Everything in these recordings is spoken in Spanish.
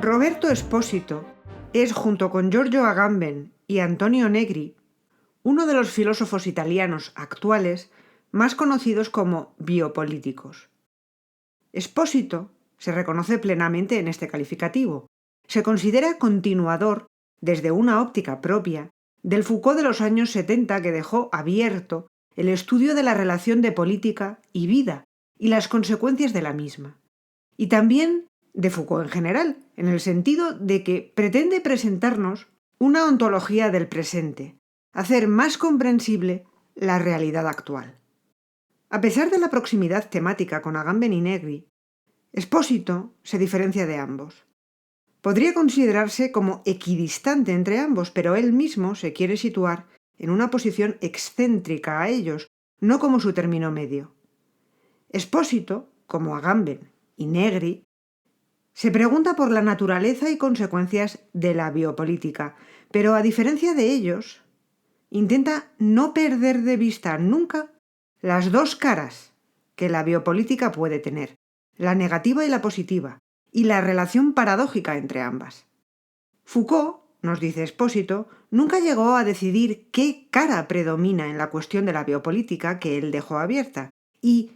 Roberto Espósito es, junto con Giorgio Agamben y Antonio Negri, uno de los filósofos italianos actuales más conocidos como biopolíticos. Espósito se reconoce plenamente en este calificativo. Se considera continuador, desde una óptica propia, del Foucault de los años 70, que dejó abierto el estudio de la relación de política y vida y las consecuencias de la misma. Y también de Foucault en general, en el sentido de que pretende presentarnos una ontología del presente, hacer más comprensible la realidad actual. A pesar de la proximidad temática con Agamben y Negri, Espósito se diferencia de ambos. Podría considerarse como equidistante entre ambos, pero él mismo se quiere situar en una posición excéntrica a ellos, no como su término medio. Espósito, como Agamben y Negri, se pregunta por la naturaleza y consecuencias de la biopolítica, pero a diferencia de ellos, intenta no perder de vista nunca las dos caras que la biopolítica puede tener, la negativa y la positiva, y la relación paradójica entre ambas. Foucault, nos dice Espósito, nunca llegó a decidir qué cara predomina en la cuestión de la biopolítica que él dejó abierta, y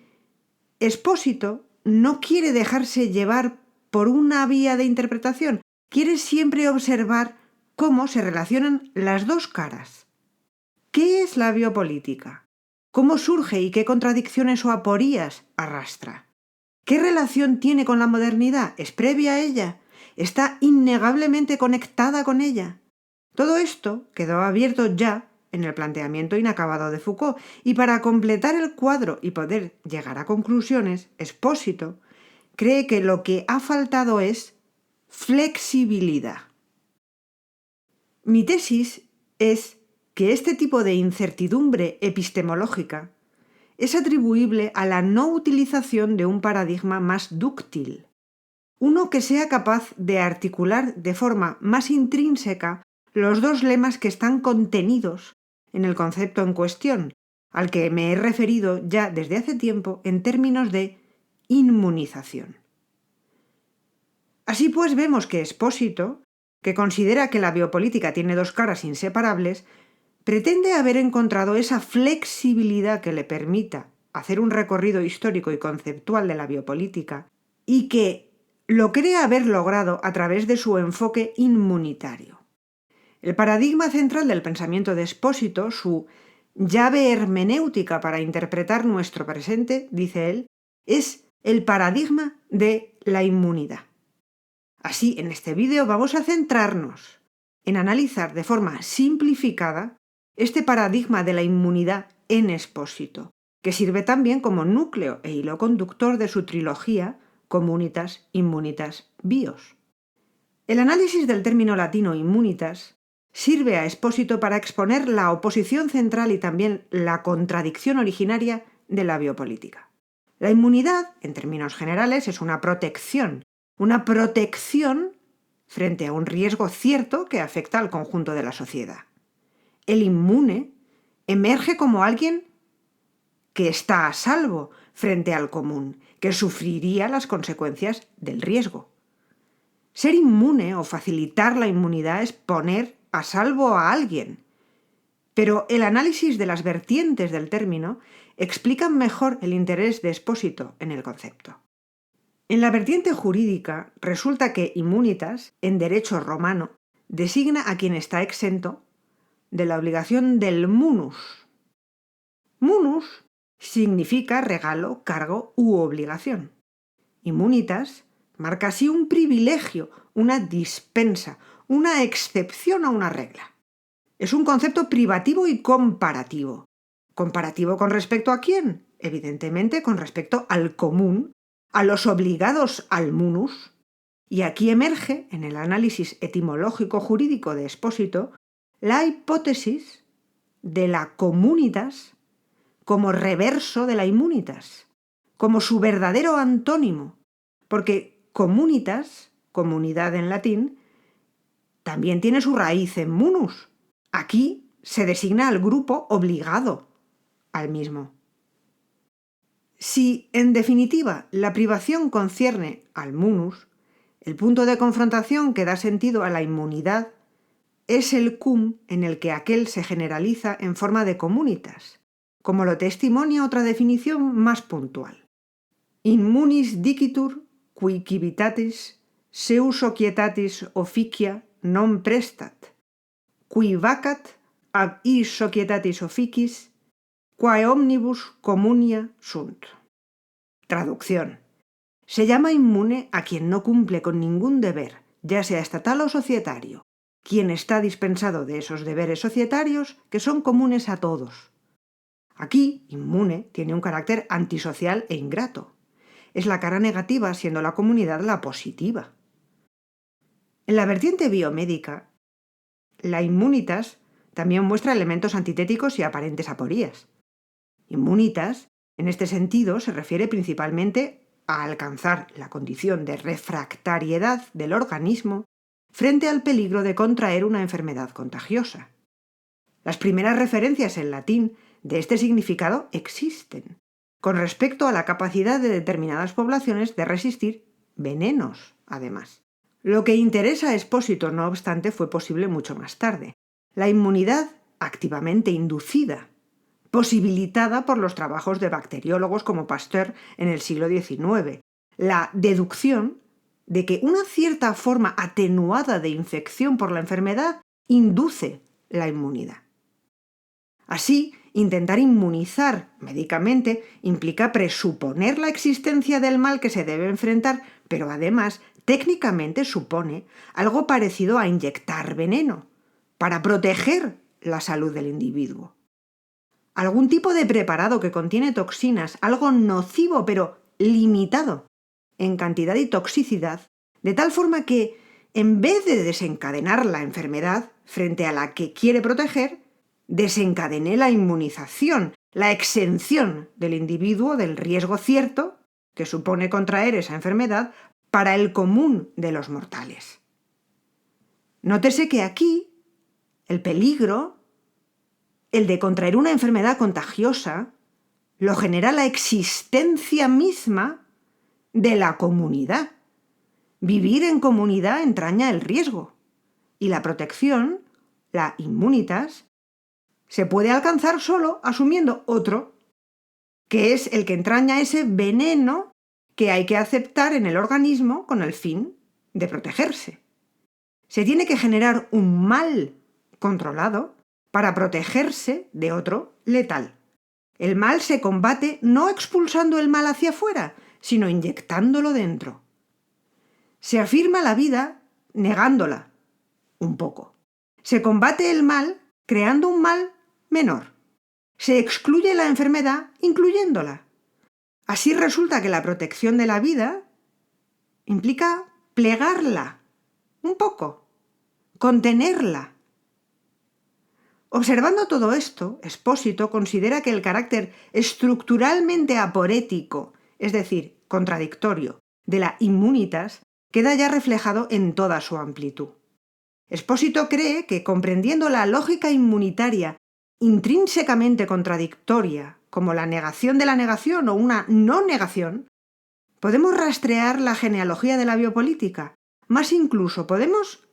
Espósito no quiere dejarse llevar por una vía de interpretación, quiere siempre observar cómo se relacionan las dos caras. ¿Qué es la biopolítica? ¿Cómo surge y qué contradicciones o aporías arrastra? ¿Qué relación tiene con la modernidad? ¿Es previa a ella? ¿Está innegablemente conectada con ella? Todo esto quedó abierto ya en el planteamiento inacabado de Foucault, y para completar el cuadro y poder llegar a conclusiones, Espósito cree que lo que ha faltado es flexibilidad. Mi tesis es que este tipo de incertidumbre epistemológica es atribuible a la no utilización de un paradigma más dúctil, uno que sea capaz de articular de forma más intrínseca los dos lemas que están contenidos en el concepto en cuestión, al que me he referido ya desde hace tiempo en términos de inmunización. Así pues, vemos que Espósito, que considera que la biopolítica tiene dos caras inseparables, pretende haber encontrado esa flexibilidad que le permita hacer un recorrido histórico y conceptual de la biopolítica, y que lo cree haber logrado a través de su enfoque inmunitario. El paradigma central del pensamiento de Espósito, su llave hermenéutica para interpretar nuestro presente, dice él, es el paradigma de la inmunidad. Así, en este vídeo vamos a centrarnos en analizar de forma simplificada este paradigma de la inmunidad en Espósito, que sirve también como núcleo e hilo conductor de su trilogía Communitas, Immunitas, Bios. El análisis del término latino immunitas sirve a Espósito para exponer la oposición central y también la contradicción originaria de la biopolítica. La inmunidad, en términos generales, es una protección frente a un riesgo cierto que afecta al conjunto de la sociedad. El inmune emerge como alguien que está a salvo frente al común, que sufriría las consecuencias del riesgo. Ser inmune o facilitar la inmunidad es poner a salvo a alguien. Pero el análisis de las vertientes del término explica mejor el interés de Espósito en el concepto. En la vertiente jurídica resulta que immunitas, en derecho romano, designa a quien está exento de la obligación del munus. Munus significa regalo, cargo u obligación. Immunitas marca así un privilegio, una dispensa, una excepción a una regla. Es un concepto privativo y comparativo. ¿Comparativo con respecto a quién? Evidentemente con respecto al común, a los obligados al munus. Y aquí emerge, en el análisis etimológico jurídico de Espósito, la hipótesis de la communitas como reverso de la immunitas, como su verdadero antónimo, porque communitas, comunidad en latín, también tiene su raíz en munus. Aquí se designa al grupo obligado al mismo. Si, en definitiva, la privación concierne al munus, El punto de confrontación que da sentido a la inmunidad es el cum en el que aquel se generaliza en forma de communitas, como lo testimonia otra definición más puntual. Immunis dicitur qui civitatis seu societatis officia non prestat, qui vacat ab is societatis officis, quae omnibus communia sunt. Traducción. Se llama inmune a quien no cumple con ningún deber, ya sea estatal o societario, quien está dispensado de esos deberes societarios que son comunes a todos. Aquí, inmune tiene un carácter antisocial e ingrato. Es la cara negativa, siendo la comunidad la positiva. En la vertiente biomédica, la inmunitas también muestra elementos antitéticos y aparentes aporías. Inmunitas, en este sentido, se refiere principalmente a alcanzar la condición de refractariedad del organismo frente al peligro de contraer una enfermedad contagiosa. Las primeras referencias en latín de este significado existen, con respecto a la capacidad de determinadas poblaciones de resistir venenos, además. Lo que interesa a Espósito, no obstante, fue posible mucho más tarde. La inmunidad activamente inducida, posibilitada por los trabajos de bacteriólogos como Pasteur en el siglo XIX. La deducción de que una cierta forma atenuada de infección por la enfermedad induce la inmunidad. Así, intentar inmunizar médicamente implica presuponer la existencia del mal que se debe enfrentar, pero además técnicamente supone algo parecido a inyectar veneno para proteger la salud del individuo. Algún tipo de preparado que contiene toxinas, algo nocivo pero limitado en cantidad y toxicidad, de tal forma que, en vez de desencadenar la enfermedad frente a la que quiere proteger, desencadene la inmunización, la exención del individuo del riesgo cierto que supone contraer esa enfermedad para el común de los mortales. Nótese que aquí el peligro, el de contraer una enfermedad contagiosa, lo genera la existencia misma de la comunidad. Vivir en comunidad entraña el riesgo, y la protección, la immunitas, se puede alcanzar solo asumiendo otro, que es el que entraña ese veneno que hay que aceptar en el organismo con el fin de protegerse. Se tiene que generar un mal controlado para protegerse de otro letal. El mal se combate no expulsando el mal hacia afuera, sino inyectándolo dentro. Se afirma la vida negándola un poco. Se combate el mal creando un mal menor. Se excluye la enfermedad incluyéndola. Así resulta que la protección de la vida implica plegarla un poco, contenerla. Observando todo esto, Espósito considera que el carácter estructuralmente aporético, es decir, contradictorio, de la immunitas queda ya reflejado en toda su amplitud. Espósito cree que, comprendiendo la lógica inmunitaria intrínsecamente contradictoria, como la negación de la negación o una no negación, podemos rastrear la genealogía de la biopolítica. Más incluso, podemos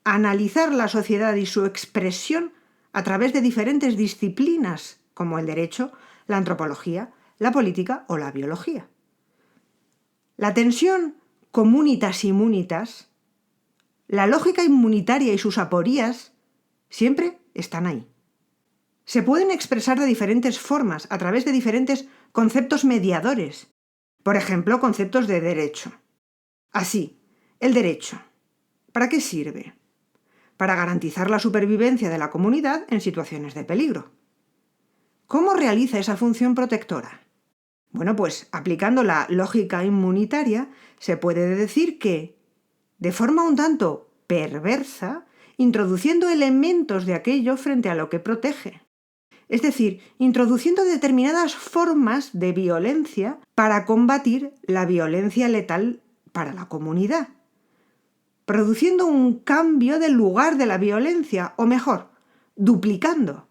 analizar la sociedad y su expresión a través de diferentes disciplinas, como el derecho, la antropología, la política o la biología. La tensión comunitas-immunitas, la lógica inmunitaria y sus aporías siempre están ahí. Se pueden expresar de diferentes formas, a través de diferentes conceptos mediadores. Por ejemplo, conceptos de derecho. Así, el derecho. ¿Para qué sirve? Para garantizar la supervivencia de la comunidad en situaciones de peligro. ¿Cómo realiza esa función protectora? Bueno, pues aplicando la lógica inmunitaria, se puede decir que, de forma un tanto perversa, introduciendo elementos de aquello frente a lo que protege. Es decir, introduciendo determinadas formas de violencia para combatir la violencia letal para la comunidad, produciendo un cambio del lugar de la violencia, o mejor, duplicando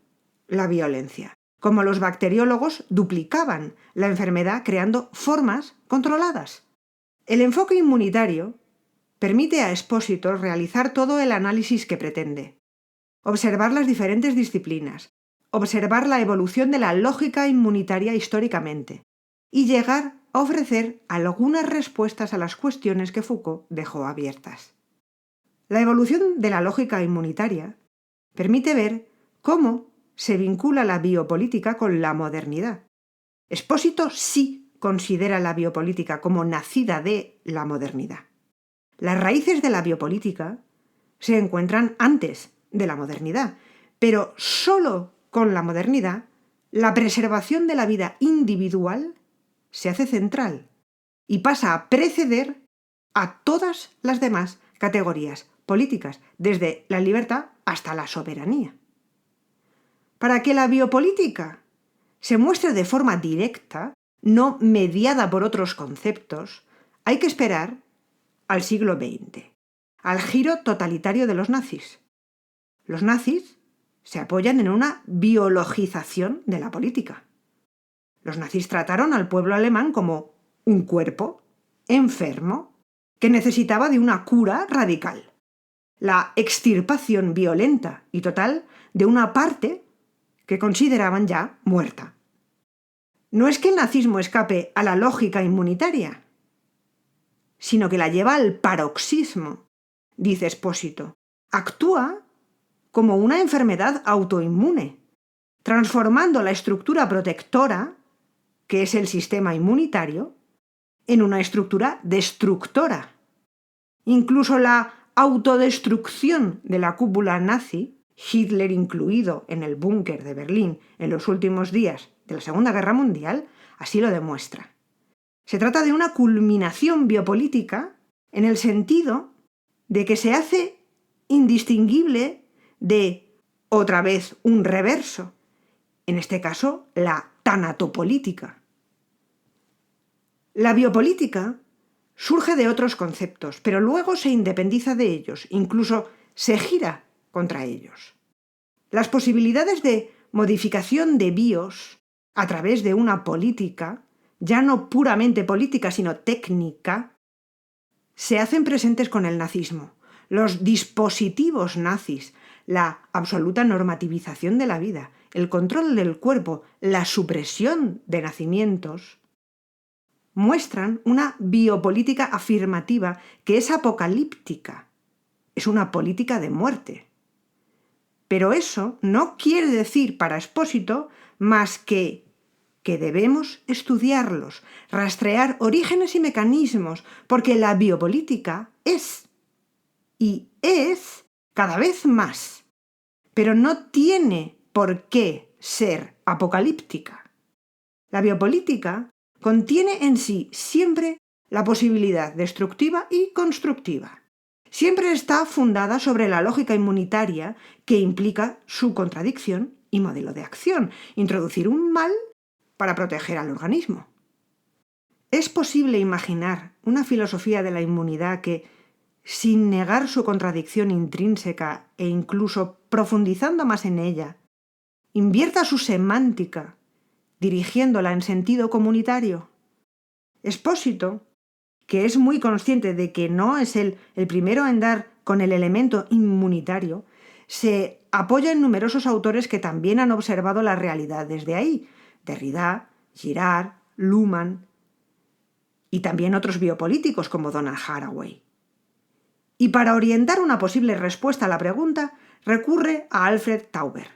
la violencia, como los bacteriólogos duplicaban la enfermedad creando formas controladas. El enfoque inmunitario permite a Expósito realizar todo el análisis que pretende, observar las diferentes disciplinas, observar la evolución de la lógica inmunitaria históricamente y llegar a ofrecer algunas respuestas a las cuestiones que Foucault dejó abiertas. La evolución de la lógica inmunitaria permite ver cómo se vincula la biopolítica con la modernidad. Expósito sí considera la biopolítica como nacida de la modernidad. Las raíces de la biopolítica se encuentran antes de la modernidad, pero solo con la modernidad la preservación de la vida individual se hace central y pasa a preceder a todas las demás categorías políticas, desde la libertad hasta la soberanía. Para que la biopolítica se muestre de forma directa, no mediada por otros conceptos, hay que esperar al siglo XX, al giro totalitario de los nazis. Los nazis se apoyan en una biologización de la política. Los nazis trataron al pueblo alemán como un cuerpo enfermo que necesitaba de una cura radical, la extirpación violenta y total de una parte que consideraban ya muerta. No es que el nazismo escape a la lógica inmunitaria, sino que la lleva al paroxismo, dice Expósito. Actúa como una enfermedad autoinmune, transformando la estructura protectora, que es el sistema inmunitario, en una estructura destructora. Incluso la autodestrucción de la cúpula nazi, Hitler incluido en el búnker de Berlín en los últimos días de la Segunda Guerra Mundial, así lo demuestra. Se trata de una culminación biopolítica en el sentido de que se hace indistinguible de, otra vez, un reverso, en este caso, la tanatopolítica. La biopolítica surge de otros conceptos, pero luego se independiza de ellos, incluso se gira contra ellos. Las posibilidades de modificación de bios a través de una política, ya no puramente política, sino técnica, se hacen presentes con el nazismo. Los dispositivos nazis, la absoluta normativización de la vida, el control del cuerpo, la supresión de nacimientos, muestran una biopolítica afirmativa que es apocalíptica. Es una política de muerte. Pero eso no quiere decir para Expósito más que debemos estudiarlos, rastrear orígenes y mecanismos, porque la biopolítica es cada vez más, pero no tiene por qué ser apocalíptica. La biopolítica contiene en sí siempre la posibilidad destructiva y constructiva. Siempre está fundada sobre la lógica inmunitaria que implica su contradicción y modelo de acción, introducir un mal para proteger al organismo. ¿Es posible imaginar una filosofía de la inmunidad que, sin negar su contradicción intrínseca e incluso profundizando más en ella, invierta su semántica, dirigiéndola en sentido comunitario? Expósito, que es muy consciente de que no es el primero en dar con el elemento inmunitario, se apoya en numerosos autores que también han observado la realidad desde ahí: Derrida, Girard, Luhmann y también otros biopolíticos como Donald Haraway. Y para orientar una posible respuesta a la pregunta, recurre a Alfred Tauber.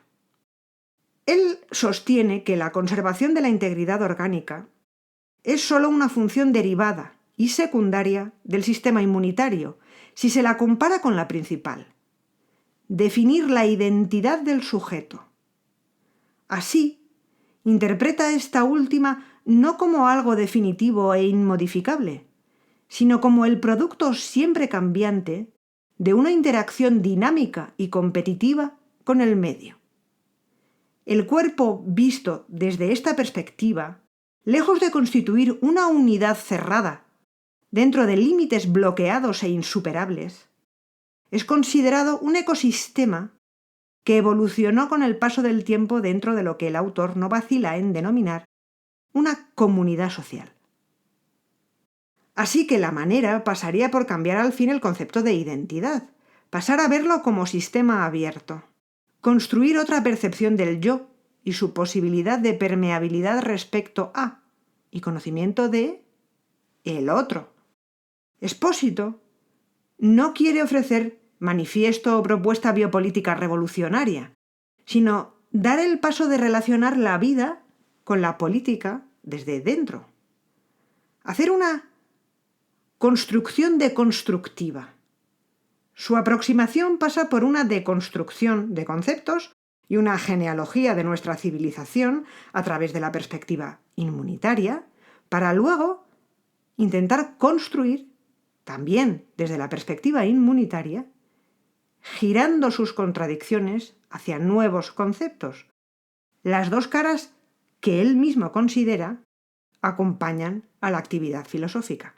Él sostiene que la conservación de la integridad orgánica es sólo una función derivada y secundaria del sistema inmunitario, si se la compara con la principal: definir la identidad del sujeto. Así, interpreta esta última no como algo definitivo e inmodificable, sino como el producto siempre cambiante de una interacción dinámica y competitiva con el medio. El cuerpo visto desde esta perspectiva, lejos de constituir una unidad cerrada, dentro de límites bloqueados e insuperables, es considerado un ecosistema que evolucionó con el paso del tiempo dentro de lo que el autor no vacila en denominar una comunidad social. Así que la manera pasaría por cambiar al fin el concepto de identidad, pasar a verlo como sistema abierto, construir otra percepción del yo y su posibilidad de permeabilidad respecto a y conocimiento de el otro. Espósito no quiere ofrecer manifiesto o propuesta biopolítica revolucionaria, sino dar el paso de relacionar la vida con la política desde dentro. Hacer una construcción deconstructiva. Su aproximación pasa por una deconstrucción de conceptos y una genealogía de nuestra civilización a través de la perspectiva inmunitaria, para luego intentar construir, también desde la perspectiva inmunitaria, girando sus contradicciones hacia nuevos conceptos. Las dos caras que él mismo considera acompañan a la actividad filosófica.